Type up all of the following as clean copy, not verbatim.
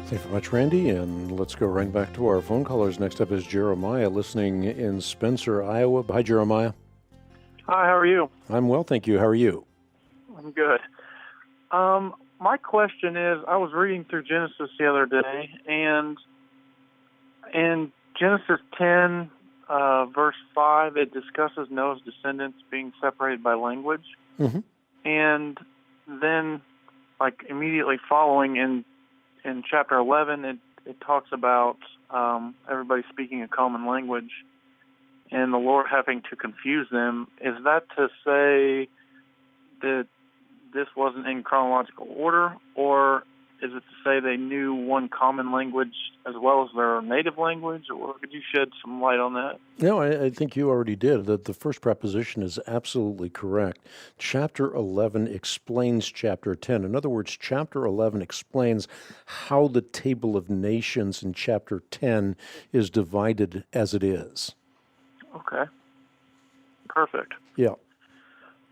Thank you very much, Randy, and let's go right back to our phone callers. Next up is Jeremiah, listening in Spencer, Iowa. Hi, Jeremiah. Hi, how are you? I'm well, thank you. How are you? I'm good. My question is, I was reading through Genesis the other day, and in Genesis 10, verse 5, it discusses Noah's descendants being separated by language. Mm-hmm. And then, immediately following in chapter 11, it talks about everybody speaking a common language and the Lord having to confuse them. Is that to say that this wasn't in chronological order, or is it to say they knew one common language as well as their native language, or could you shed some light on that? No, I think you already did. The first proposition is absolutely correct. Chapter 11 explains chapter 10. In other words, chapter 11 explains how the table of nations in chapter 10 is divided as it is. Okay. Perfect. Yeah.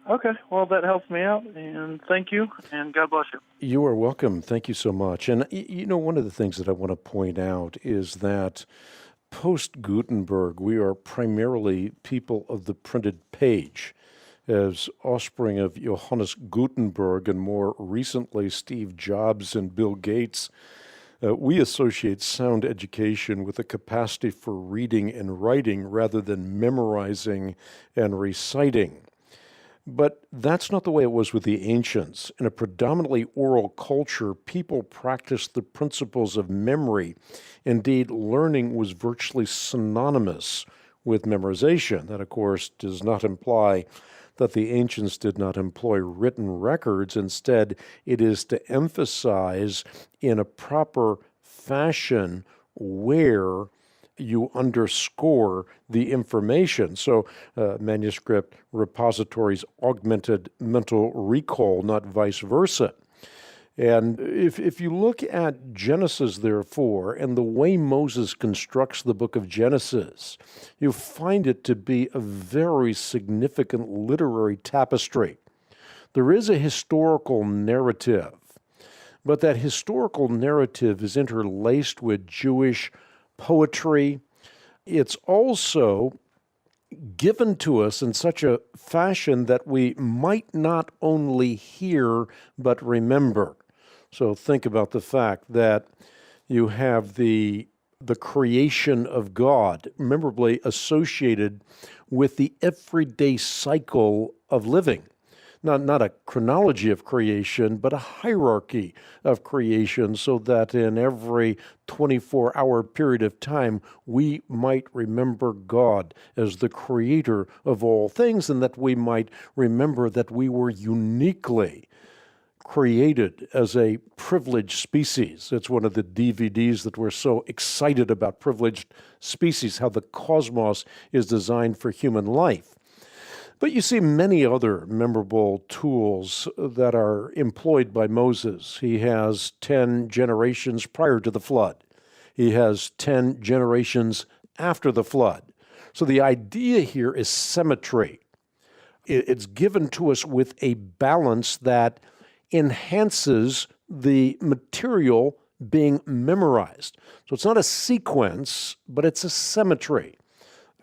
Okay, well, that helps me out, and thank you, and God bless you. You are welcome. Thank you so much. And, one of the things that I want to point out is that post-Gutenberg, we are primarily people of the printed page. As offspring of Johannes Gutenberg and more recently Steve Jobs and Bill Gates, we associate sound education with a capacity for reading and writing rather than memorizing and reciting. But that's not the way it was with the ancients. In a predominantly oral culture, people practiced the principles of memory. Indeed, learning was virtually synonymous with memorization. That, of course, does not imply that the ancients did not employ written records. Instead, it is to emphasize in a proper fashion where you underscore the information. So manuscript repositories augmented mental recall, not vice versa. And if you look at Genesis, therefore, and the way Moses constructs the book of Genesis, you find it to be a very significant literary tapestry. There is a historical narrative, but that historical narrative is interlaced with Jewish poetry. It's also given to us in such a fashion that we might not only hear but remember. So think about the fact that you have the creation of God, memorably associated with the everyday cycle of living. Not a chronology of creation, but a hierarchy of creation, so that in every 24-hour period of time, we might remember God as the creator of all things, and that we might remember that we were uniquely created as a privileged species. It's one of the DVDs that we're so excited about, Privileged Species, how the cosmos is designed for human life. But you see many other memorable tools that are employed by Moses. He has 10 generations prior to the flood. He has 10 generations after the flood. So the idea here is symmetry. It's given to us with a balance that enhances the material being memorized. So it's not a sequence, but it's a symmetry.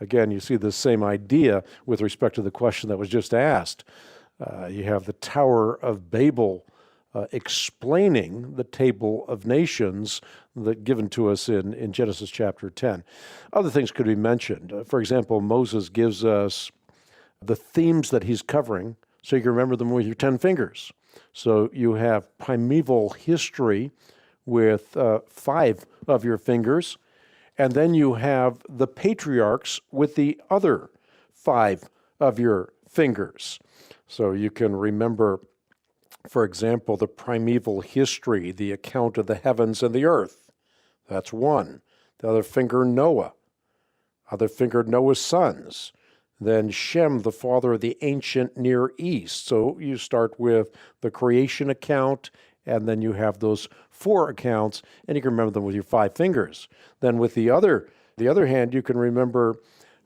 Again, you see the same idea with respect to the question that was just asked. You have the Tower of Babel explaining the table of nations that given to us in Genesis chapter 10. Other things could be mentioned. For example, Moses gives us the themes that he's covering, so you can remember them with your 10 fingers. So you have primeval history with 5 of your fingers, and then you have the patriarchs with the other 5 of your fingers. So you can remember, for example, the primeval history, the account of the heavens and the earth. That's one. The other finger, Noah. Other finger, Noah's sons. Then Shem, the father of the ancient Near East. So you start with the creation account, and then you have those 4 accounts, and you can remember them with your 5 fingers. Then with the other hand, you can remember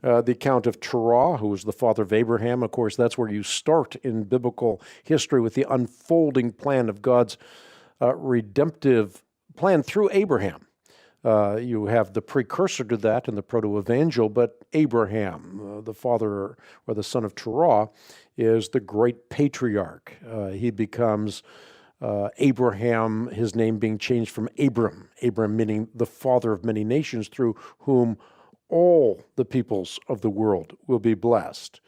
the account of Terah, who was the father of Abraham. Of course, that's where you start in biblical history with the unfolding plan of God's redemptive planned through Abraham. You have the precursor to that in the proto-evangel, but Abraham, the father or the son of Terah, is the great patriarch. He becomes Abraham, his name being changed from Abram, Abram meaning the father of many nations, through whom all the peoples of the world will be blessed.